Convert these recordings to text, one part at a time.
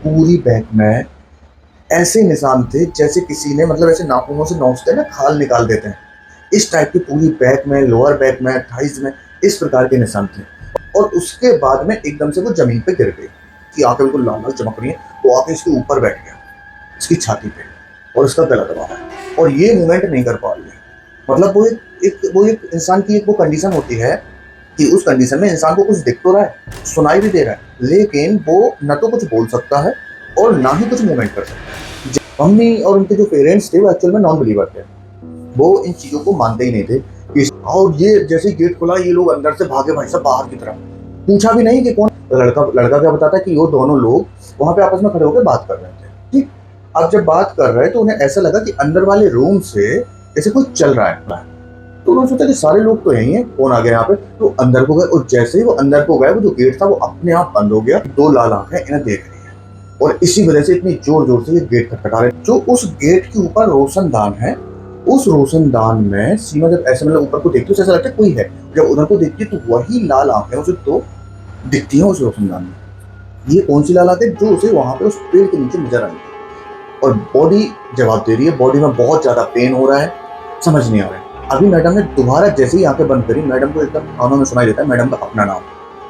पूरी बैक में ऐसे निशान थे जैसे किसी ने मतलब ऐसे नाखूनों से नोचते हैं ना, खाल निकाल देते हैं, इस टाइप की पूरी बैक में, लोअर बैक में, थाइज में इस प्रकार के निशान थे। और उसके बाद में एकदम से वो जमीन पे गिर गई कि आंखें बिल्कुल लाल लाल चमक रही है। वो आके इसके ऊपर बैठ गया, इसकी छाती पे, और इसका गला दबा रहा है और ये मूवमेंट नहीं कर पा रही है। मतलब वो एक इंसान की एक वो कंडीशन होती है कि उस कंडीशन में इंसान को कुछ दिख तो रहा है, सुनाई भी दे रहा है, लेकिन वो न तो कुछ बोल सकता है और ना ही कुछ मूवमेंट कर सकता है। मम्मी और उनके जो पेरेंट्स थे वो एक्चुअल में नॉन बिलीवर थे, वो इन चीजों को मानते ही नहीं थे और ये जैसे ही गेट खुला ये लोग अंदर से भागे भाई साहब बाहर की तरफ, पूछा भी नहीं कि कौन। लड़का लड़का क्या बताता है कि वो दोनों लोग वहां पे आपस में खड़े होकर बात कर रहे थे। ठीक, अब जब बात कर रहे तो उन्हें ऐसा लगा कि अंदर वाले रूम से जैसे कुछ चल रहा है। तो उन्होंने सोचा कि सारे लोग तो यही हैं, कौन आ गया यहाँ पे। तो अंदर को गए और जैसे ही वो अंदर को गए वो जो गेट था वो अपने आप बंद हो गया। दो लाल आंखें इन्हें देख रही है और इसी वजह से इतनी जोर जोर से ये गेट खटखटा रहे। जो उस गेट के ऊपर रोशनदान है, उस रोशनदान में सीमा जब ऐसे मतलब ऊपर को देखती है ऐसा लगता है कोई है। जब उधर को देखती है तो वही लाल आंखें उसे तो दिखती है उस रोशनदान में। ये कौन सी लाल आंखें जो उसे वहां पे उस पेड़ के नीचे नजर आई। और बॉडी जवाब दे रही है, बॉडी में बहुत ज्यादा पेन हो रहा है, समझ नहीं आ रहा है। अभी मैडम ने दोबारा जैसे ही आंखें बंद करी, मैडम को एकदम कानों में सुनाई देता है मैडम का अपना नाम,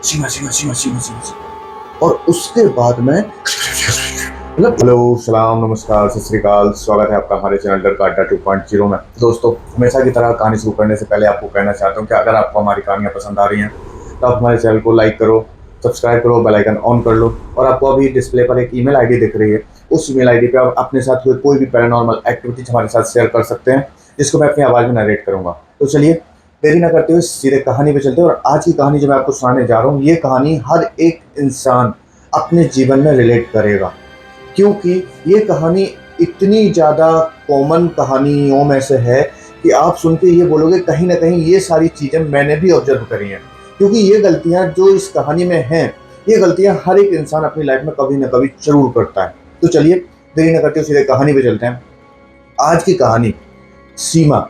सीमा सीमा सीमा सीमा सीमा सीमा। और उसके बाद में मतलब हेलो, सलाम, नमस्कार, सत श्री अकाल, स्वागत है आपका हमारे चैनल डर का अड्डा 2.0 में। दोस्तों, हमेशा की तरह कहानी शुरू करने से पहले आपको कहना चाहता हूँ कि अगर आपको हमारी कहानियाँ पसंद आ रही हैं तो आप हमारे चैनल को लाइक करो, सब्सक्राइब करो, बेल आइकन ऑन कर लो। और आपको अभी डिस्प्ले पर एक ईमेल आईडी दिख रही है, उस ईमेल आईडी पे आप अपने साथ हुए कोई भी पैरानॉर्मल एक्टिविटीज हमारे साथ शेयर कर सकते हैं, जिसको मैं अपनी आवाज़ में नरेट करूँगा। तो चलिए देरी ना करते हुए सीधे कहानी पे चलते हैं। और आज की कहानी जो मैं आपको सुनाने जा रहा हूँ, ये कहानी हर एक इंसान अपने जीवन में रिलेट करेगा, क्योंकि ये कहानी इतनी ज़्यादा कॉमन कहानियों में से है कि आप सुन के ये बोलोगे कहीं ना कहीं ये सारी चीज़ें मैंने भी ऑब्जर्व करी हैं। क्योंकि ये गलतियाँ जो इस कहानी में हैं, ये गलतियाँ हर एक इंसान अपनी लाइफ में कभी ना कभी जरूर करता है। तो चलिए देरी ना करते हुए सीधे कहानी पे चलते हैं। आज की कहानी सीमा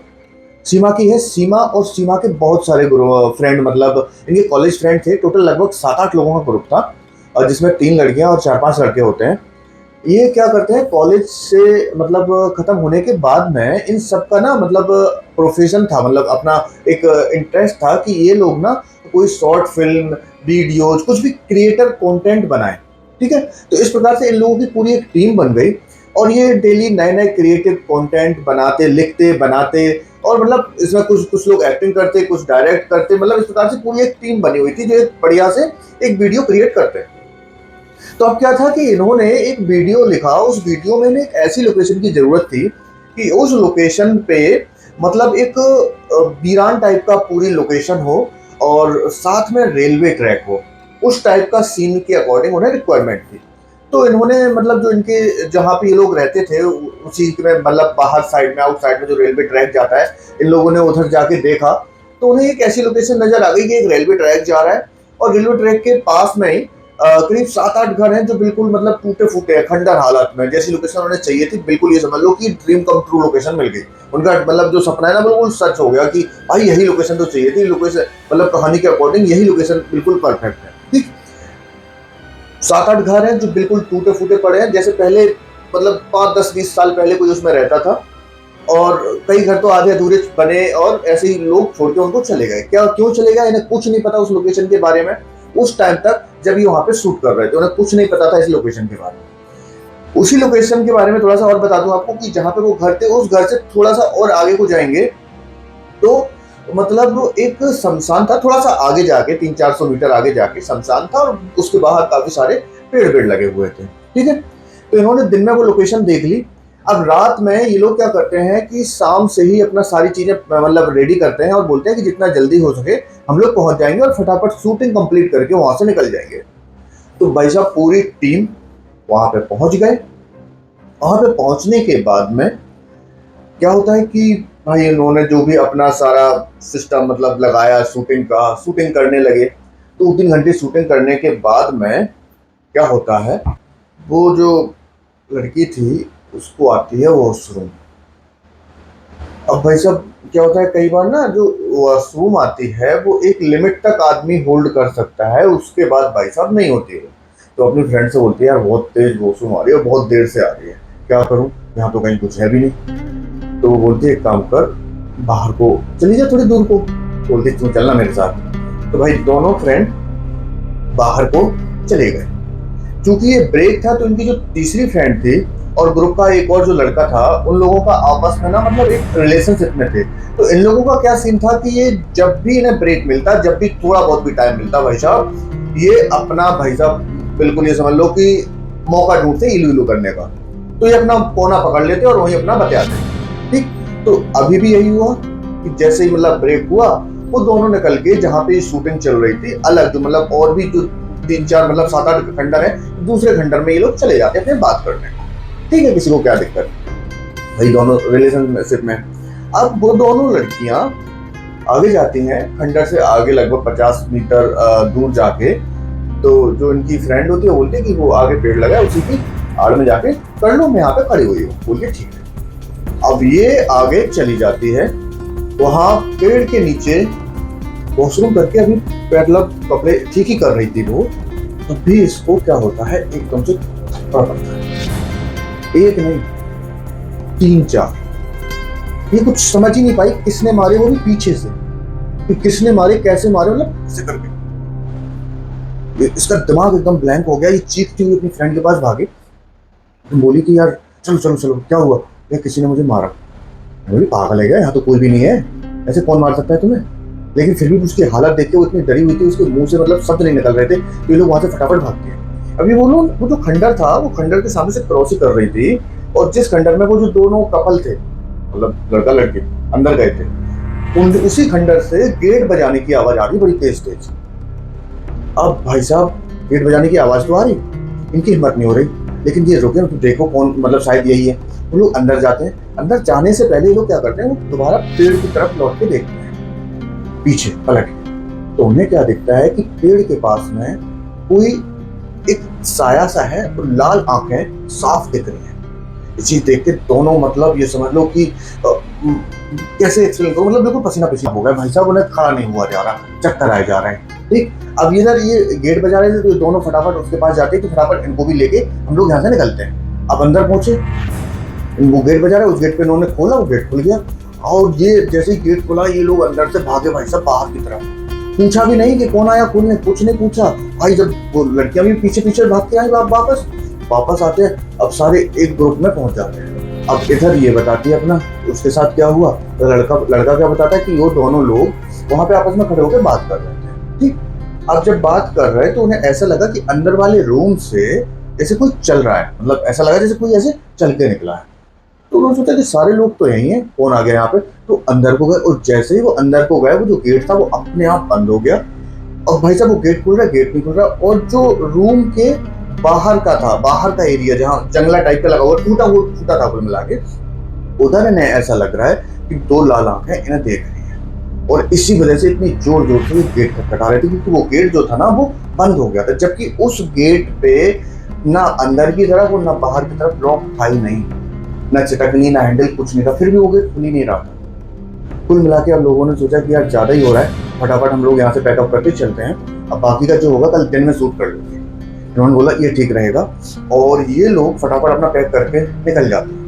सीमा की है। सीमा और सीमा के बहुत सारे फ्रेंड, मतलब इनके कॉलेज फ्रेंड थे। टोटल लगभग 7-8 लोगों का ग्रुप था, और जिसमें 3 लड़कियां और 4-5 लड़के होते हैं। ये क्या करते हैं, कॉलेज से मतलब खत्म होने के बाद में इन सबका ना मतलब प्रोफेशन था, मतलब अपना एक इंटरेस्ट था कि ये लोग ना कोई शॉर्ट फिल्म, वीडियोज, कुछ भी क्रिएटर कंटेंट बनाए। ठीक है, तो इस प्रकार से इन लोगों की पूरी एक टीम बन गई और ये डेली नए नए क्रिएटिव कंटेंट बनाते, लिखते, बनाते, और मतलब इसमें कुछ कुछ लोग एक्टिंग करते, कुछ डायरेक्ट करते। मतलब इस प्रकार से पूरी एक टीम बनी हुई थी जो एक बढ़िया से एक वीडियो क्रिएट करते। तो अब क्या था कि इन्होंने एक वीडियो लिखा, उस वीडियो में एक ऐसी लोकेशन की जरूरत थी कि उस लोकेशन पे मतलब एक वीरान टाइप का पूरी लोकेशन हो और साथ में रेलवे ट्रैक हो। उस टाइप का सीन के अकॉर्डिंग उन्हें रिक्वायरमेंट थी। तो इन्होंने मतलब जो इनके जहाँ पे ये लोग रहते थे उसी में मतलब बाहर साइड में, आउट साइड में जो रेलवे ट्रैक जाता है, इन लोगों ने उधर जाके देखा तो उन्हें एक ऐसी लोकेशन नजर आ गई कि एक रेलवे ट्रैक जा रहा है और रेलवे ट्रैक के पास में ही करीब 7-8 घर हैं जो बिल्कुल मतलब टूटे फूटे हैं, खंडर हालत में। जैसी लोकेशन उन्हें चाहिए थी, बिल्कुल ये समझ लो कि ड्रीम कम ट्रू लोकेशन मिल गई। उनका मतलब जो सपना है ना बिल्कुल सच हो गया कि भाई यही लोकेशन तो चाहिए थी। लोकेशन मतलब कहानी के अकॉर्डिंग यही लोकेशन बिल्कुल परफेक्ट है। ठीक, 7-8 घर हैं जो बिल्कुल टूटे फूटे पड़े हैं, जैसे पहले मतलब 5-10-20 साल पहले कोई उसमें रहता था। और कई घर तो आधे अधूरे बने और ऐसे ही लोग छोड़ के उनको चले गए। क्या क्यों चले गए, इन्हें कुछ नहीं पता उस लोकेशन के बारे में। उस टाइम तक जब ये वहां पे शूट कर रहे थे उन्हें कुछ नहीं पता था इस लोकेशन के बारे में। उसी लोकेशन के बारे में थोड़ा सा और बता दूं आपको कि जहां पे वो घर थे, उस घर से थोड़ा सा और आगे को जाएंगे तो मतलब वो एक शमशान था। थोड़ा सा आगे जाके 300-400 मीटर आगे जाके शमशान था और उसके बाहर काफी सारे पेड़ पेड़ लगे हुए थे। ठीक है, तो इन्होंने दिन में वो लोकेशन देख ली। अब रात में ये लोग क्या करते हैं कि शाम से ही अपना सारी चीजें मतलब रेडी करते हैं और बोलते हैं कि जितना जल्दी हो सके हम लोग पहुंच जाएंगे और फटाफट शूटिंग कंप्लीट करके वहां से निकल जाएंगे। तो भाई साहब पूरी टीम वहां पे पहुंच गए। वहां पे पहुंचने के बाद में क्या होता है कि भाई इन्होंने जो भी अपना सारा सिस्टम मतलब लगाया शूटिंग का, शूटिंग करने लगे। 2-3 घंटे शूटिंग करने के बाद में क्या होता है, वो जो लड़की थी उसको आती है वॉशरूम। अब भाई साहब क्या होता है, कई बार ना जो वॉशरूम आती है वो एक लिमिट तक आदमी होल्ड कर सकता है, उसके बाद भाई साहब नहीं होती है। तो अपनी फ्रेंड से बोलती है यार बहुत तेज वॉशरूम आ रही है और बहुत देर से आ रही है, क्या करूँ, यहाँ तो कहीं कुछ है भी नहीं। तो वो बोलती है एक काम कर, बाहर को चली जा थोड़ी दूर को। बोलती तू चलना मेरे साथ। तो भाई दोनों फ्रेंड बाहर को चले गए। क्योंकि ये ब्रेक था तो इनकी जो तीसरी फ्रेंड थी और ग्रुप का एक और जो लड़का था, उन लोगों का आपस में ना मतलब एक रिलेशनशिप में थे। तो इन लोगों का क्या सीन था कि ये जब भी इन्हें ब्रेक मिलता, जब भी थोड़ा बहुत भी टाइम मिलता भाई साहब, ये अपना भाई साहब बिल्कुल ये समझ लो कि मौका ढूंढते इलू इलू करने का। तो ये अपना कोना पकड़ लेते और वहीं अपना बतियाते। ठीक, तो अभी भी यही हुआ कि जैसे ही मतलब ब्रेक हुआ, वो दोनों निकल के जहाँ पे शूटिंग चल रही थी अलग, जो मतलब और भी जो 3-4 मतलब 7-8 खंडर है, दूसरे खंडर में ये लोग चले जाते हैं अपने बात करने। ठीक है, किसी को क्या दिक्कत, भाई दोनों रिलेशनशिप में। अब वो दोनों लड़कियां आगे जाती हैं खंडर से आगे लगभग 50 मीटर दूर जाके। तो जो इनकी फ्रेंड होती है बोलती है कि वो आगे पेड़ लगा है, उसी की आड़ में जाके कर लो, मैं यहाँ पे खड़ी हुई हूँ। बोलिए ठीक है। अब ये आगे चली जाती है, वहां पेड़ के नीचे वॉशरूम करके अभी मतलब कपड़े ठीक ही कर रही थी वो, तब भी इसको क्या होता है, एकदम से थप्पड़ पड़ता है। एक नहीं 3-4। ये कुछ समझ ही नहीं पाई किसने मारे, वो भी पीछे से, कि किसने मारे कैसे मारे, मतलब ऐसे करके इसका दिमाग एकदम ब्लैंक हो गया। ये चीखती हुई अपनी फ्रेंड के पास भागी, बोली कि यार चलो चलो चलो क्या हुआ, ये किसी ने मुझे मारा। बोली पागल है क्या, यहाँ तो कोई भी नहीं है, ऐसे कौन मार सकता है तुम्हें। लेकिन फिर भी उसकी हालत देख के वो इतनी डरी हुई थी, उसके मुंह से मतलब शब्द नहीं निकल रहे थे, तो ये लोग वहां से फटाफट भागते हैं। अभी वो लोग, वो जो खंडर था वो खंडर के सामने से क्रॉस कर रही थी, और जिस खंडर में वो जो दोनों कपल थे, मतलब लड़का लड़की अंदर गए थे, उसी खंडर से गेट बजाने की आवाज आ रही बड़ी तेज तेज। अब भाई साहब गेट बजाने की आवाज तो आ रही, इनकी हिम्मत नहीं हो रही, लेकिन ये रुके तो देखो कौन, मतलब शायद यही है। वो लोग अंदर जाते हैं, अंदर जाने से पहले ये लोग क्या करते हैं, वो दोबारा पेड़ की तरफ लौट के देखते हैं पीछे पलट के। तो उन्हें क्या दिखता है कि पेड़ के पास में कोई एक साया सा है और लाल आंखें साफ दिख रही हैं। इसी देख के दोनों मतलब ये समझ लो कि कैसे एक्सप्लेन करूं, मतलब बिल्कुल पसीना पसीना हो गया भाई साहब, उन्हें खड़ा नहीं हुआ जा रहा, चक्कर आए जा रहे हैं। ठीक, अब इधर ये गेट बजा रहे थे तो दोनों फटाफट उसके पास जाते हैं कि फटाफट इनको भी लेके हम लोग यहाँ से निकलते हैं। अब अंदर पहुंचे, वो गेट बजा रहे, उस गेट पे इन्होंने खोला, वो गेट खुल गया, और ये जैसे ही गेट खुला ये लोग अंदर से भागे भाई साहब बाहर की तरफ। पूछा भी नहीं कि कौन आया कौन नहीं, कुछ नहीं पूछा भाई। जब वो लड़कियां भी पीछे पीछे भाग के आई वापस आते हैं, अब सारे एक ग्रुप में पहुंच जाते हैं। अब इधर ये बताती है अपना उसके साथ क्या हुआ, तो लड़का क्या बताता है कि वो दोनों लोग वहां पे आपस में खड़े होकर बात कर रहे थे। ठीक, अब जब बात कर रहे तो उन्हें ऐसा लगा कि अंदर वाले रूम से जैसे कोई चल रहा है, मतलब ऐसा लगा जैसे कोई ऐसे चल के निकला है। तो उन्होंने सोचा कि सारे लोग तो यही हैं, कौन आ गया यहाँ पे, तो अंदर को गए, और जैसे ही वो अंदर को गए वो जो गेट था वो अपने आप बंद हो गया। और भाई साहब वो गेट खुल रहा है, गेट नहीं खुल रहा, और जो रूम के बाहर का था, बाहर का एरिया जहाँ जंगला टाइप का लगा हुआ टूटा था कुल मिला के, उधर इन्हें ऐसा लग रहा है कि 2 लाल आंखें इन्हें देख रही हैं। और इसी वजह से इतनी जोर जोर से गेट खटखटा रहे थे, क्योंकि वो गेट जो था ना वो बंद हो गया था, जबकि उस गेट पे ना अंदर की तरफ और ना बाहर की तरफ लॉक था ही नहीं, ना चटकनी ना हैंडल कुछ नहीं था, फिर भी वो गेट खुल ही नहीं रहा था। कुल मिला के अब लोगों ने सोचा कि यार ज्यादा ही हो रहा है, फटाफट हम लोग यहाँ से पैकअप करके चलते हैं, अब बाकी का जो होगा कल दिन में शूट कर लेंगे। इन्होंने बोला ये ठीक रहेगा, और ये लोग फटाफट अपना पैक करके निकल जाते हैं।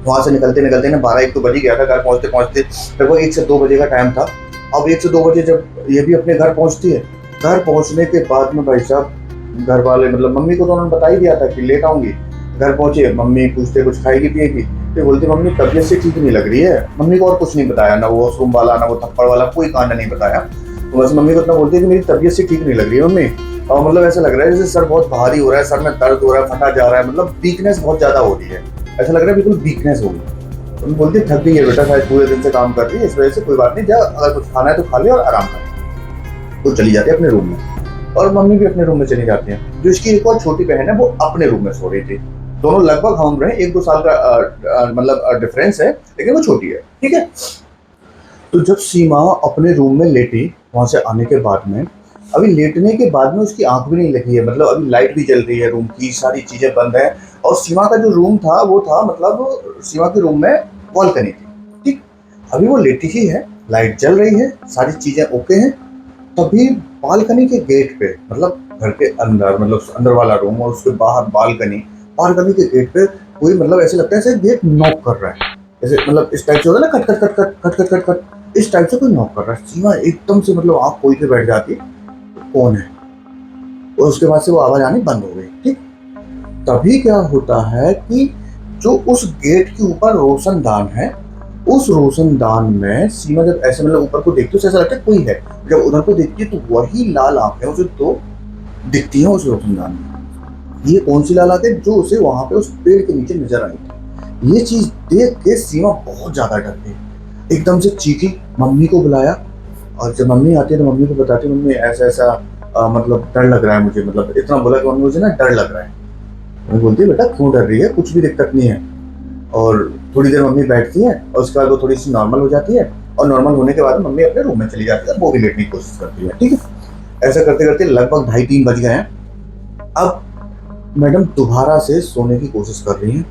वहां से निकलते निकलते ना 12-1 तो बज ही गया था, घर पहुंचते पहुंचते लगभग 1 से 2 बजे का टाइम था। अब 1 से 2 बजे जब ये भी अपने घर पहुंचती है, घर पहुंचने के बाद में भाई साहब घर वाले मतलब मम्मी को तो उन्होंने बता ही दिया था कि लेट आऊंगी। घर पहुंचे, मम्मी पूछते कुछ खाएगी पिएगी, तो बोलती मम्मी तबीयत से ठीक नहीं लग रही है। मम्मी को और कुछ नहीं बताया, ना वो वॉशरूम वाला ना वो थप्पड़ वाला कोई कांड नहीं बताया, तो बस मम्मी को इतना बोलती है कि मेरी तबीयत से ठीक नहीं लग रही है मम्मी, और मतलब ऐसा लग रहा है जैसे सर बहुत भारी हो रहा है, सर में दर्द हो रहा है, फटा जा रहा है, मतलब वीकनेस बहुत ज्यादा हो रही है, ऐसा लग रहा है बिल्कुल वीकनेस हो गई। तो बोलती थक गई है बेटा, शायद पूरे दिन से काम कर रही है, इस वजह से कोई बात नहीं, जा अगर कुछ खाना है तो खा ले और आराम कर। तो चली जाती है अपने रूम में, और मम्मी भी अपने रूम में चली जाती है। जो इसकी एक और छोटी बहन है वो अपने रूम में सो रही थी। दोनों लगभग हम रहे 1-2 साल का मतलब डिफरेंस है, लेकिन वो छोटी है। ठीक है, तो जब सीमा अपने रूम में लेटी वहां से आने के बाद में, अभी लेटने के बाद में उसकी आंख भी नहीं लगी है, मतलब अभी लाइट भी जल रही है रूम की, सारी चीजें बंद है, और सीमा का जो रूम था वो था मतलब सीमा के रूम में बालकनी थी। ठीक, अभी वो लेटी ही है, लाइट जल रही है, सारी चीजें ओके हैं, तभी बालकनी के गेट पे मतलब घर के अंदर, मतलब अंदर वाला रूम और उसके बाहर बालकनी, बालकनी के गेट पे कोई मतलब ऐसे लगता है जैसे गेट नॉक कर रहा है, जैसे मतलब इस टाइप से होता है ना, खट खट खट खट खट खट खट खट, इस टाइप से कोई नॉक कर रहा है। सीमा एकदम से मतलब आँख खोल के बैठ जाती है, कौन है। और उसके बाद से वो आवाज आनी बंद हो गई। ठीक, तभी क्या होता है कि जो उस गेट के ऊपर रोशनदान है, उस रोशनदान में सीमा जब ऐसे मतलब ऊपर को देखती है तो ऐसा लगता है कोई है। जब उधर को देखती है तो वही लाल आंखें उसे तो दिखती है उस रोशनदान में। ये कौन सी लाल आंखें जो उसे वहां पे उस पेड़ के नीचे नजर आई थी। ये चीज देख के सीमा बहुत ज्यादा डर गई, एकदम से चीखी, मम्मी को बुलाया। और जब मम्मी आती है तो मम्मी को बताती है, मम्मी ऐसा ऐसा मतलब डर लग रहा है मुझे, मतलब इतना बोला कि मम्मी मुझे ना डर लग रहा है। मम्मी बोलती है बेटा क्यों डर रही है, कुछ भी दिक्कत नहीं है। और थोड़ी देर मम्मी बैठती है और उसके बाद वो थोड़ी सी नॉर्मल हो जाती है, और नॉर्मल होने के बाद मम्मी अपने रूम में चली जाती है, वो भी लेटने की कोशिश करती है। ठीक है, ऐसा करते करते लगभग 2:30-3 बज गए हैं। अब मैडम दोबारा से सोने की कोशिश कर रही है,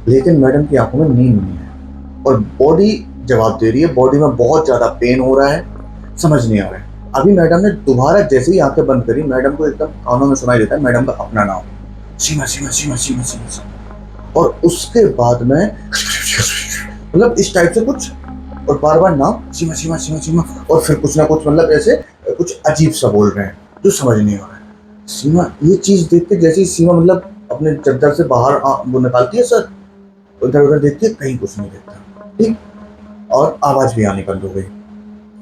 लेकिन मैडम की आंखों में नींद नहीं है और बॉडी जवाब दे रही है, बॉडी में बहुत ज्यादा पेन हो रहा है, समझ नहीं आ रहा है। अभी मैडम ने दोबारा जैसे ही आंखें बंद करी, मैडम को एकदम कानों में सुनाई देता है मैडम का अपना नाम, सीमा सीमा सीमा सीमा सीमा सीमा। और उसके बाद में मतलब इस टाइप से कुछ, और बार बार नाम सीमा सीमा सीमा सीमा, और फिर कुछ ना कुछ मतलब ऐसे कुछ अजीब सा बोल रहे हैं जो समझ नहीं आ रहा है। सीमा ये चीज देख के जैसे ही सीमा मतलब अपने चद्दर से बाहर वो निकालती है सर, उधर उधर देखती है, कहीं कुछ नहीं देखता। ठीक, और आवाज भी आनी बंद हो गई।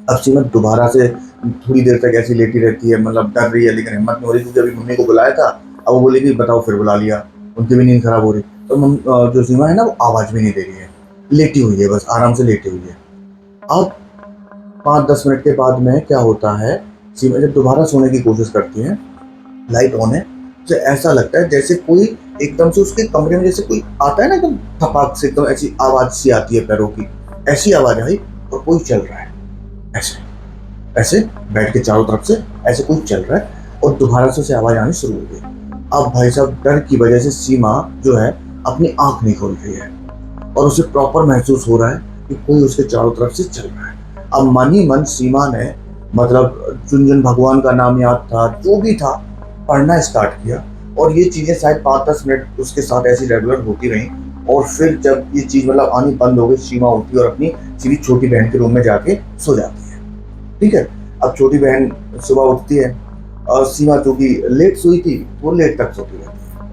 अब सीमा दोबारा से थोड़ी देर तक ऐसी लेटी रहती है, मतलब डर रही है लेकिन हिम्मत नहीं हो रही, क्योंकि अभी मम्मी को बुलाया था। अब वो बोलेगी बताओ, फिर बुला लिया, उनकी भी नींद खराब हो रही। तो जो सीमा है ना वो आवाज भी नहीं दे रही है, लेटी हुई है, बस आराम से लेटी हुई है। अब 5-10 मिनट के बाद में क्या होता है, सीमा जब दोबारा सोने की कोशिश करती है, लाइट ऑन है, तो ऐसा लगता है जैसे कोई एकदम से उसके कमरे में जैसे कोई आता है ना, एकदम थपाक से एकदम ऐसी आवाज सी आती है पैरों की, ऐसी आवाज आई, और कोई चल रहा है ऐसे ऐसे बेड के चारों तरफ से, ऐसे कोई चल रहा है, और दोबारा से उसे आवाज आनी शुरू हो गई। अब भाई साहब डर की वजह से सीमा जो है अपनी आंख नहीं खोल रही है, और उसे प्रॉपर महसूस हो रहा है कि कोई उसके चारों तरफ से चल रहा है। अब मन ही मन सीमा ने मतलब जिन जिन भगवान का नाम याद था, जो भी था, पढ़ना स्टार्ट किया। और ये चीजें शायद 5-10 मिनट उसके साथ ऐसी रेगुलर होती रही। और फिर जब ये चीज मतलब आनी बंद हो गई, सीमा उठी और अपनी सीधी छोटी बहन के रूम में जाके सो जाती है। ठीक है, अब छोटी बहन सुबह उठती है, और सीमा चूंकि लेट सोई थी वो लेट तक सोती रहती है।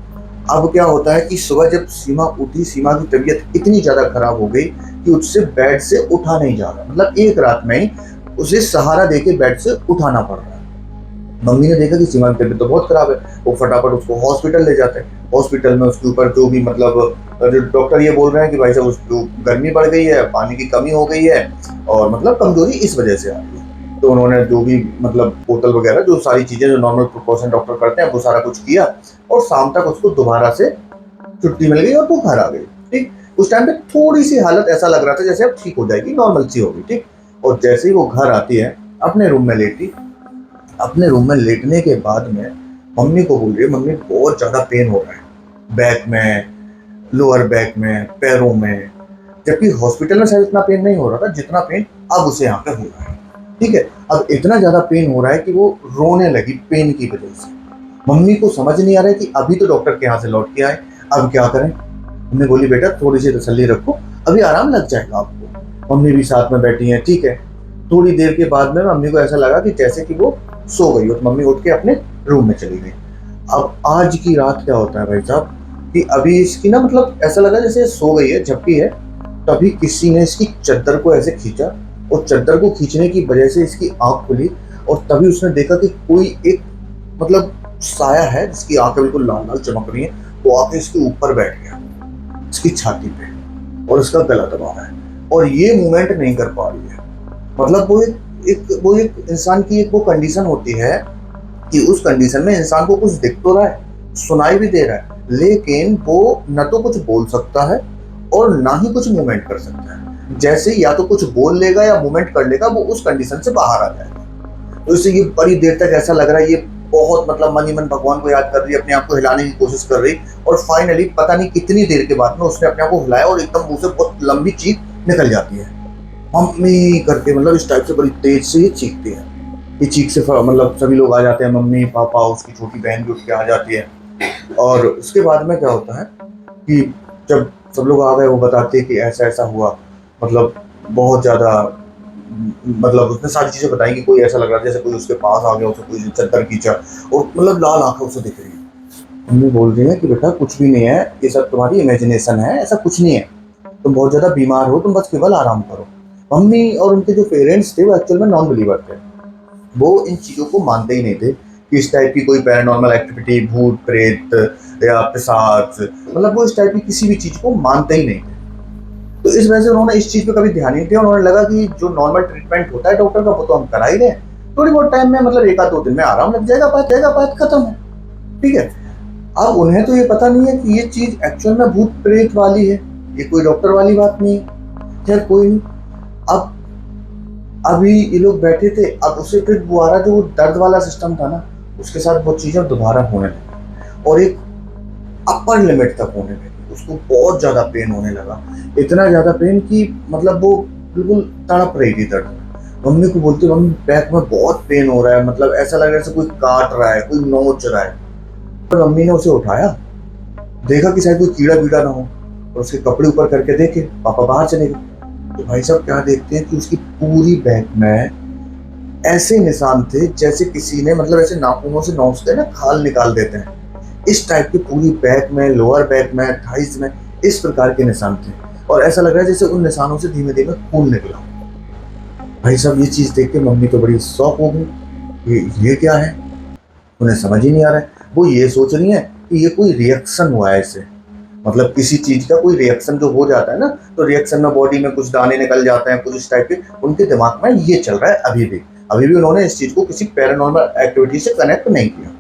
अब क्या होता है कि सुबह जब सीमा उठी, सीमा की तबीयत इतनी ज्यादा खराब हो गई कि उससे बेड से उठा नहीं जा रहा, मतलब एक रात में ही उसे सहारा देके बेड से उठाना पड़ रहा है। मम्मी ने देखा कि सीमा की तबीयत तो बहुत खराब है, वो फटाफट उसको हॉस्पिटल ले जाते हैं। हॉस्पिटल में उसके ऊपर जो भी मतलब जो डॉक्टर ये बोल रहे हैं कि भाई साहब उसको गर्मी बढ़ गई है, पानी की कमी हो गई है, और मतलब कमजोरी इस वजह से आ रही है। तो उन्होंने जो भी मतलब बोतल वगैरह जो सारी चीजें जो नॉर्मल प्रिकॉशन डॉक्टर करते हैं वो सारा कुछ किया, और शाम तक उसको दोबारा से छुट्टी मिल गई और वो घर आ गई। ठीक, उस टाइम पे थोड़ी सी हालत ऐसा लग रहा था जैसे अब ठीक हो जाएगी, नॉर्मल सी होगी। ठीक, और जैसे ही वो घर आती है, अपने रूम में लेटी, अपने रूम में लेटने के बाद में मम्मी को बोल रही है, मम्मी बहुत ज्यादा पेन हो रहा है बैक में, लोअर बैक में, पैरों में। जबकि हॉस्पिटल में शायद इतना पेन नहीं हो रहा था जितना पेन अब उसे यहाँ पे हो रहा है। ठीक है, अब इतना ज्यादा पेन हो रहा है कि वो रोने लगी पेन की वजह से। मम्मी को समझ नहीं आ रहा है कि अभी तो डॉक्टर के यहाँ से लौट के आए, अब क्या करें। मम्मी बोली बेटा थोड़ी सी तसल्ली रखो, अभी आराम लग जाएगा आपको। मम्मी भी साथ में बैठी है। ठीक है, थोड़ी देर के बाद में मम्मी को ऐसा लगा कि जैसे कि वो सो गई हो, तो मम्मी उठ के अपने रूम में चली गई। अब आज की रात क्या होता है भाई साहब कि अभी इसकी ना मतलब ऐसा लगा जैसे सो गई है, झपकी है, तभी किसी ने इसकी चद्दर को ऐसे खींचा, और चद्दर को खींचने की वजह से इसकी आंख खुली, और तभी उसने देखा कि कोई एक मतलब साया है जिसकी आंखें बिल्कुल लाल लाल चमक रही है, वो आके इसके ऊपर बैठ गया, इसकी छाती पे, और उसका गला दबा रहा है, और ये मूवमेंट नहीं कर पा रही है। मतलब वो एक इंसान की एक वो कंडीशन होती है कि उस कंडीशन में इंसान को कुछ दिख तो रहा है, सुनाई भी दे रहा है, लेकिन वो न तो कुछ बोल सकता है और ना ही कुछ मूवमेंट कर सकता है। जैसे या तो कुछ बोल लेगा या मूवमेंट कर लेगा, वो उस कंडीशन से बाहर आ जाएगा। तो इससे ये बड़ी देर तक ऐसा लग रहा है, ये बहुत मतलब मन ही मन भगवान को याद कर रही है, अपने आप को हिलाने की कोशिश कर रही, और फाइनली पता नहीं कितनी देर के बाद में उसने अपने आप को हिलाया, और एकदम मुंह से बहुत लंबी चीख निकल जाती है, मम्मी करके, मतलब इस टाइप से बड़ी तेज से ही चीखती है। ये चीख से मतलब सभी लोग आ जाते हैं, मम्मी पापा, उसकी छोटी बहन भी उठ के आ जाती है। और उसके बाद में क्या होता है कि जब सब लोग आ गए, वो बताते हैं कि ऐसा ऐसा हुआ, मतलब बहुत ज़्यादा, मतलब उसने सारी चीज़ें बताई कि कोई ऐसा लग रहा था जैसे कोई उसके पास आ गया, उसे कोई चद्दर खींचा, और मतलब लाल आंखें उसे दिख रही है। मम्मी बोल रही है कि बेटा कुछ भी नहीं है, ये सब तुम्हारी इमेजिनेशन है, ऐसा कुछ नहीं है, तुम बहुत ज़्यादा बीमार हो, तुम बस केवल आराम करो। मम्मी और उनके जो पेरेंट्स थे वो एक्चुअल में नॉन बिलीवर थे। वो इन चीज़ों को मानते ही नहीं थे कि इस टाइप की कोई पैरानॉर्मल एक्टिविटी, भूत प्रेत या पिशाच, मतलब वो इस टाइप की किसी भी चीज़ को मानते ही नहीं थे। तो इस वजह से उन्होंने इस चीज़ पे कभी ध्यान नहीं दिया। उन्होंने लगा कि जो नॉर्मल ट्रीटमेंट होता है डॉक्टर का वो तो हम करा ही रहे हैं, थोड़ी बहुत टाइम में, मतलब एक आध दो दिन में आराम लग जाएगा, बात खत्म है। ठीक है। अब उन्हें तो ये पता नहीं है कि ये चीज़ एक्चुअल में भूत प्रेत वाली है, ये कोई डॉक्टर वाली बात नहीं है। खैर कोई नहीं। अब अभी ये लोग बैठे थे, अब उसे फिर दोबारा जो दर्द वाला सिस्टम था ना, उसके साथ वो चीज़ें दोबारा होने लगी, और एक अपर लिमिट तक होने लगी। उसको बहुत ज़्यादा पेन होने लगा, इतना ज़्यादा पेन कि मतलब वो बिल्कुल तड़प रही थी दर्द में। मम्मी को बोलती, मम्मी बैक में बहुत पेन हो रहा है, मतलब ऐसा लग रहा है जैसे कोई काट रहा है, कोई नोच रहा है। तो मम्मी ने उसे उठाया, देखा कि शायद कोई कीड़ा वीड़ा ना हो, और उसके कपड़े ऊपर करके देखे, पापा बाहर चले गए। तो भाई साहब क्या देखते हैं कि उसकी पूरी बैक में ऐसे निशान थे जैसे किसी ने, मतलब ऐसे नाखूनों से नोचते हैं ना, खाल निकाल देते हैं, इस टाइप की पूरी बैक में, लोअर बैक में, थाइस में, इस प्रकार के निशान थे। और ऐसा लग रहा है जैसे उन निशानों से धीमे धीमे खून निकला। भाई साहब ये चीज़ देख के मम्मी तो बड़ी शॉक हो गई, ये क्या है, उन्हें समझ ही नहीं आ रहा है। वो ये सोच रही है कि ये कोई रिएक्शन हुआ है इसे, मतलब किसी चीज़ का कोई रिएक्शन जो हो जाता है ना, तो रिएक्शन में बॉडी में कुछ दाने निकल जाते हैं, कुछ इस टाइप के उनके दिमाग में ये चल रहा है अभी भी उन्होंने इस चीज़ को किसी पैरानॉर्मल एक्टिविटी से कनेक्ट नहीं किया।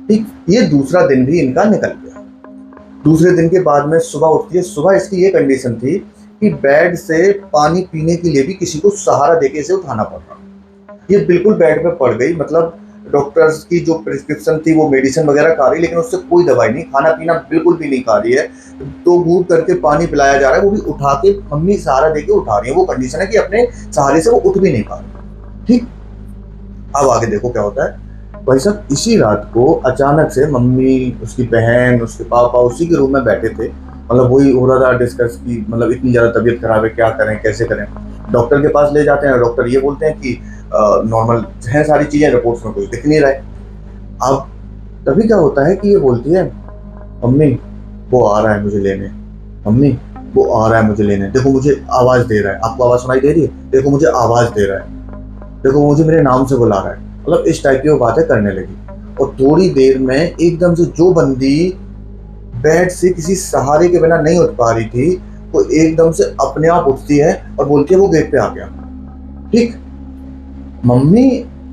ठीक, ये दूसरा दिन भी इनका निकल गया। दूसरे दिन के बाद में सुबह उठती है। सुबह इसकी ये कंडीशन थी कि बेड से पानी पीने के लिए भी किसी को सहारा देके इसे उठाना पड़ रहा। ये बिल्कुल बेड पे पड़ गई, मतलब डॉक्टर्स की जो प्रिस्क्रिप्शन थी वो मेडिसिन वगैरह खा रही, लेकिन उससे कोई दवाई नहीं, खाना पीना बिल्कुल भी नहीं खा रही है। तो घूट करके पानी पिलाया जा रहा है, वो भी उठा के मम्मी सहारा देके उठा रही है। वो कंडीशन है कि अपने सहारे से वो उठ भी नहीं पा रही। ठीक, अब आगे देखो क्या होता है। भाई साहब इसी रात को अचानक से मम्मी, उसकी बहन, उसके पापा उसी के रूम में बैठे थे, मतलब वही हो रहा था डिस्कस की, मतलब इतनी ज़्यादा तबीयत खराब है, क्या करें कैसे करें। डॉक्टर के पास ले जाते हैं, डॉक्टर ये बोलते हैं कि नॉर्मल है सारी चीज़ें, रिपोर्ट्स में कुछ दिख नहीं रहा है। अब तभी क्या होता है कि ये बोलती है, मम्मी वो आ रहा है मुझे लेने, मम्मी वो आ रहा है मुझे लेने, देखो मुझे आवाज़ दे रहा है, आपको आवाज़ सुनाई दे रही है, देखो मुझे आवाज़ दे रहा है, देखो मुझे मेरे नाम से बुला रहा है। मतलब इस टाइप की वो बातें करने लगी। और थोड़ी देर में एकदम से जो बंदी बेड से किसी सहारे के बिना नहीं उठ पा रही थी, वो एकदम से अपने आप उठती है और बोलती है वो गेट पे आ गया। ठीक, मम्मी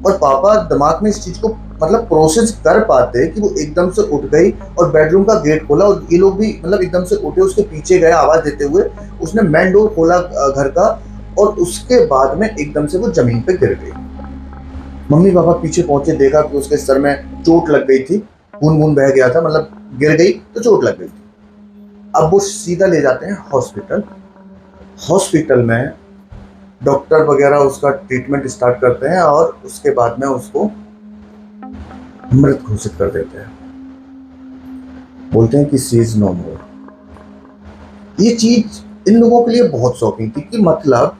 और पापा दिमाग में इस चीज को मतलब प्रोसेस कर पाते कि वो एकदम से उठ गई और बेडरूम का गेट खोला, और ये लोग भी मतलब एकदम से उठे, उसके पीछे गए आवाज देते हुए, उसने मेन डोर खोला घर का, और उसके बाद में एकदम से वो जमीन पे गिर गई। मम्मी पापा पीछे पहुंचे, देखा कि उसके सर में चोट लग गई थी, खून वून बह गया था, मतलब गिर गई तो चोट लग गई थी। अब वो सीधा ले जाते हैं हॉस्पिटल। हॉस्पिटल में डॉक्टर वगैरह उसका ट्रीटमेंट स्टार्ट करते हैं, और उसके बाद में उसको मृत घोषित कर देते हैं। बोलते हैं कि सी इज नो मोर। ये चीज इन लोगों के लिए बहुत शॉकिंग थी कि मतलब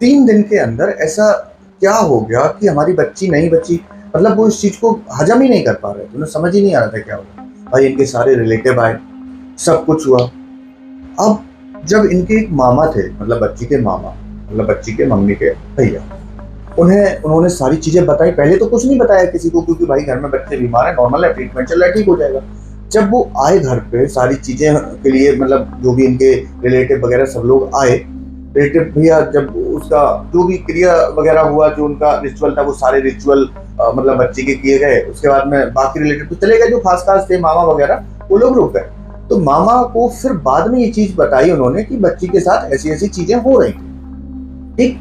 3 दिन के अंदर ऐसा क्या हो गया कि हमारी बच्ची नहीं बची, मतलब वो इस चीज को हजम ही नहीं कर पा रहे थे, उन्हें समझ ही नहीं आ रहा था क्या हुआ। भाई इनके सारे रिलेटिव आए, सब कुछ हुआ। अब जब इनके एक मामा थे, मतलब बच्ची के मामा, मतलब बच्ची के मम्मी के भैया, उन्होंने सारी चीजें बताई। पहले तो कुछ नहीं बताया किसी को, क्योंकि भाई घर में बच्चे बीमार है, नॉर्मल है, ट्रीटमेंट चल रहा है, ठीक हो जाएगा। जब वो आए घर पे सारी चीजें के लिए, मतलब जो भी इनके रिलेटिव वगैरह सब लोग आए, रिलेटिव भैया, जब उसका जो भी क्रिया वगैरह हुआ, जो उनका रिचुअल था, वो सारे रिचुअल मतलब बच्चे के किए गए। उसके बाद में बाकी रिलेटिव तो चले गए, जो खास खास थे मामा वगैरह, वो लोग रुक गए। तो मामा को फिर बाद में ये चीज बताई उन्होंने कि बच्ची के साथ ऐसी ऐसी चीजें हो रही थी। ठीक,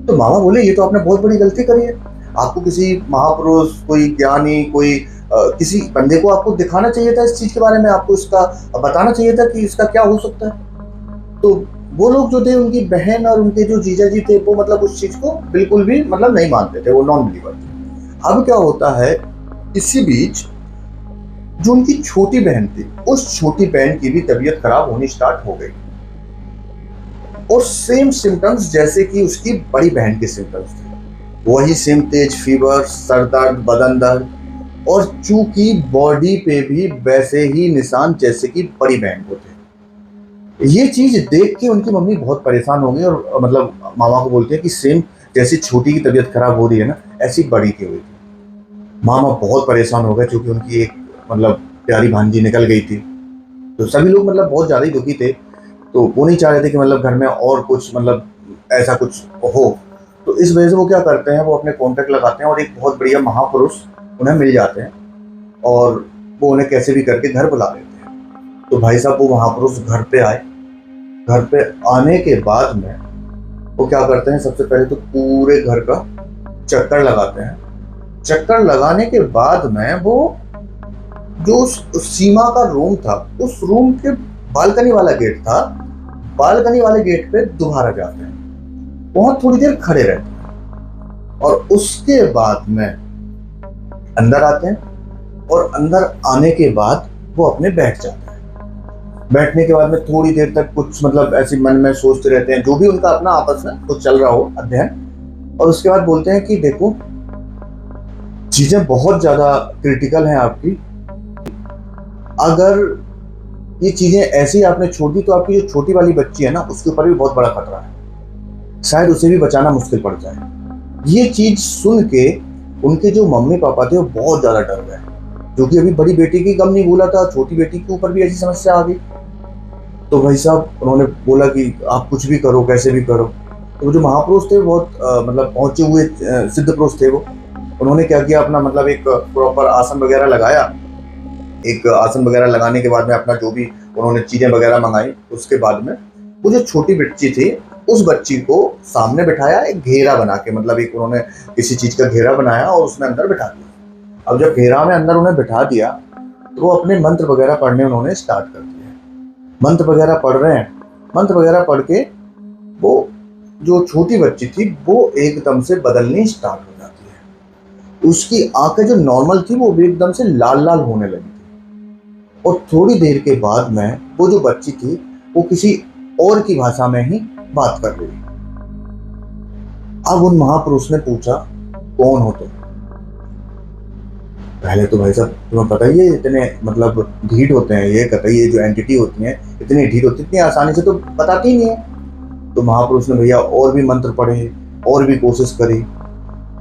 तो मामा बोले ये तो आपने बहुत बड़ी गलती करी है, आपको किसी महापुरुष, कोई ज्ञानी, कोई किसी बंदे को आपको दिखाना चाहिए था इस चीज के बारे में, आपको इसका बताना चाहिए था कि इसका क्या हो सकता है। तो वो लोग जो थे, उनकी बहन और उनके जो जीजा जी थे, वो मतलब उस चीज को बिल्कुल भी मतलब नहीं मानते थे, वो नॉन बिलीवर थे। अब क्या होता है, इसी बीच जो उनकी छोटी बहन थी, उस छोटी बहन की भी तबीयत खराब होनी स्टार्ट हो गई, और सेम सिम्टम्स जैसे कि उसकी बड़ी बहन के सिम्टम्स थे। वही सेम तेज फीवर, सर दर्द, बदन दर्द, और चूंकि बॉडी पे भी वैसे ही निशान जैसे कि बड़ी बहन को थे। ये चीज देख के उनकी मम्मी बहुत परेशान हो गई, और मतलब मामा को बोलते हैं कि सेम जैसी छोटी की तबीयत खराब हो रही है ना, ऐसी बड़ी की हुई थी। मामा बहुत परेशान हो गए, क्योंकि उनकी एक मतलब प्यारी भांजी निकल गई थी। तो सभी लोग मतलब बहुत ज़्यादा ही दुखी थे। तो वो नहीं चाह रहे थे कि मतलब घर में और कुछ मतलब ऐसा कुछ हो। तो इस वजह से वो क्या करते हैं, वो अपने कॉन्टेक्ट लगाते हैं और एक बहुत बढ़िया महापुरुष उन्हें मिल जाते हैं, और वो उन्हें कैसे भी करके घर बुला लेते हैं। तो भाई साहब, वो महापुरुष घर पे आए। घर पे आने के बाद में वो क्या करते हैं, सबसे पहले तो पूरे घर का चक्कर लगाते हैं। चक्कर लगाने के बाद में वो जो उस सीमा का रूम था, उस रूम के बालकनी वाला गेट था, बालकनी वाले गेट पे दोबारा जाते हैं, वहां थोड़ी देर खड़े रहते हैं, और उसके बाद में अंदर आते हैं, और अंदर आने के बाद वो अपने बैठ जाते हैं। बैठने के बाद में थोड़ी देर तक कुछ मतलब ऐसे मन में सोचते रहते हैं, जो भी उनका अपना आपस में कुछ चल रहा हो अध्ययन, और उसके बाद बोलते हैं कि देखो, चीजें बहुत ज्यादा क्रिटिकल हैं आपकी। अगर ये चीजें ऐसी आपने छोड़ दी तो आपकी जो छोटी वाली बच्ची है ना, उसके ऊपर भी बहुत बड़ा खतरा है, शायद उसे भी बचाना मुश्किल पड़ जाए। ये चीज सुन के उनके जो मम्मी पापा थे वो बहुत ज्यादा डर गए, क्योंकि अभी बड़ी बेटी की गम नहीं भूला था, छोटी बेटी के ऊपर भी ऐसी समस्या आ गई। तो भाई साहब उन्होंने बोला कि आप कुछ भी करो, कैसे भी करो। तो वो जो महापुरुष थे बहुत मतलब पहुंचे हुए सिद्ध पुरुष थे वो। उन्होंने क्या किया, अपना मतलब एक प्रॉपर आसन वगैरह लगाया। एक आसन वगैरह लगाने के बाद में अपना जो भी उन्होंने चीजें वगैरह मंगाई, उसके बाद में वो जो छोटी बच्ची थी, उस बच्ची को सामने बिठाया, एक घेरा बना के, मतलब एक उन्होंने किसी चीज का घेरा बनाया और उसमें अंदर बिठा दिया। अब जब घेरा में अंदर उन्हें बिठा दिया, तो वो अपने मंत्र वगैरह पढ़ने उन्होंने स्टार्ट कर दिया। मंत्र वगैरह पढ़ रहे हैं, मंत्र वगैरह पढ़ के वो जो छोटी बच्ची थी वो एकदम से बदलनी स्टार्ट हो जाती है। उसकी आंखें जो नॉर्मल थी वो भी एकदम से लाल लाल होने लगी थी, और थोड़ी देर के बाद में वो जो बच्ची थी वो किसी और की भाषा में ही बात कर रही। अब उन महापुरुष ने पूछा, कौन हो तुम? पहले तो भाई साहब तुम्हें पता ही है, इतने मतलब ढीठ होते हैं ये, कतई ये जो एंटिटी होती हैं इतनी ढीठ होती है, इतनी आसानी से तो बताती ही नहीं है। तो महापुरुष ने भैया और भी मंत्र पढ़े, और भी कोशिश करी,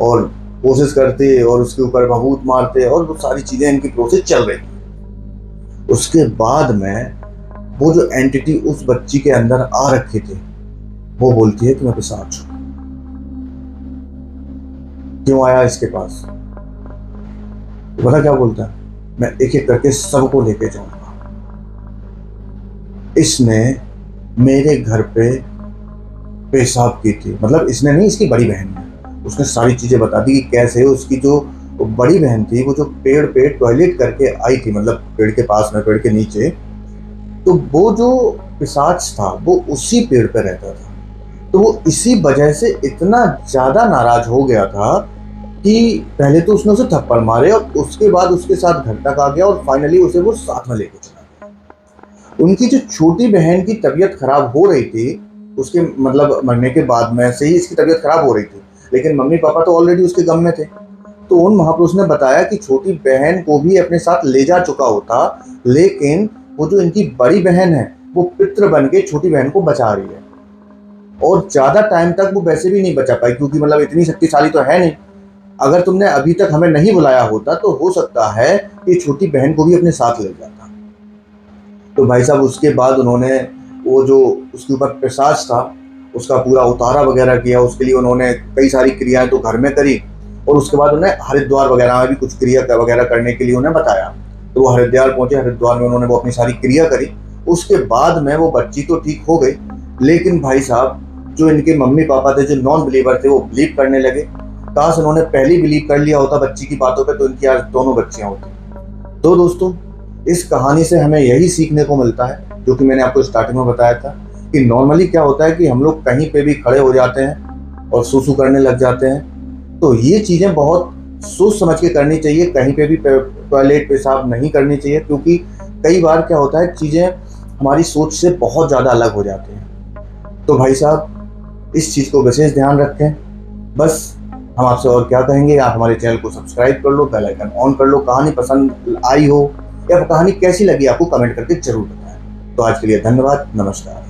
और कोशिश करते और उसके ऊपर भभूत मारते, और वो सारी चीजें इनकी प्रोसेस चल रही थी। उसके बाद में वो जो एंटिटी उस बच्ची के अंदर आ रखे थे, वो बोलती है कि मैं पिशाच हूं। क्यों आया इसके पास? पता क्या बोलता है, मैं एक एक करके सबको लेके जाऊंगा। इसने मेरे घर पे पेशाब की थी, मतलब इसने नहीं, इसकी बड़ी बहन ने। उसने सारी चीजें बता दी कि कैसे उसकी जो बड़ी बहन थी वो जो पेड़ पे टॉयलेट करके आई थी, मतलब पेड़ के पास में, पेड़ के नीचे, तो वो जो पिशाच था वो उसी पेड़ पे रहता था। तो वो इसी वजह से इतना ज्यादा नाराज हो गया था कि पहले तो उसने उसे थप्पड़ मारे, और उसके बाद उसके साथ घर तक आ गया, और फाइनली उसे वो साथ में लेके चला गया। उनकी जो छोटी बहन की तबीयत खराब हो रही थी, उसके मतलब मरने के बाद में से ही इसकी तबीयत खराब हो रही थी, लेकिन मम्मी पापा तो ऑलरेडी उसके गम में थे। तो उन महापुरुष ने बताया कि छोटी बहन को भी अपने साथ ले जा चुका होता, लेकिन वो जो इनकी बड़ी बहन है वो पितृ बन के छोटी बहन को बचा रही है, और ज्यादा टाइम तक वो वैसे भी नहीं बचा पाई, क्योंकि मतलब इतनी शक्तिशाली तो है नहीं। अगर तुमने अभी तक हमें नहीं बुलाया होता तो हो सकता है कि छोटी बहन को भी अपने साथ ले जाता। तो भाई साहब उसके बाद उन्होंने वो जो उसके ऊपर पिशाच था उसका पूरा उतारा वगैरह किया। उसके लिए उन्होंने कई सारी क्रियाएं तो घर में करी, और उसके बाद उन्हें हरिद्वार वगैरह में भी कुछ क्रिया वगैरह करने के लिए उन्हें बताया। तो वो हरिद्वार पहुंचे, हरिद्वार में उन्होंने वो अपनी सारी क्रिया करी। उसके बाद में वो बच्ची तो ठीक हो गई, लेकिन भाई साहब जो इनके मम्मी पापा थे, जो नॉन बिलीवर थे, वो बिलीव करने लगे। काश उन्होंने पहले बिलीव कर लिया होता बच्ची की बातों पे, तो इनकी आज दोनों बच्चियां होती। तो दोस्तों, इस कहानी से हमें यही सीखने को मिलता है, जो कि मैंने आपको स्टार्टिंग में बताया था, कि नॉर्मली क्या होता है कि हम लोग कहीं पे भी खड़े हो जाते हैं और सूसू करने लग जाते हैं। तो ये चीज़ें बहुत सोच समझ के करनी चाहिए। कहीं पे भी टॉयलेट पेशाब नहीं करनी चाहिए, क्योंकि कई बार क्या होता है, चीज़ें हमारी सोच से बहुत ज़्यादा अलग हो जाती हैं। तो भाई साहब, इस चीज़ को विशेष ध्यान रखें। बस हम आपसे और क्या कहेंगे, आप हमारे चैनल को सब्सक्राइब कर लो, बेल आइकन ऑन कर लो। कहानी पसंद आई हो या कहानी कैसी लगी आपको, कमेंट करके ज़रूर बताएं। तो आज के लिए धन्यवाद, नमस्कार।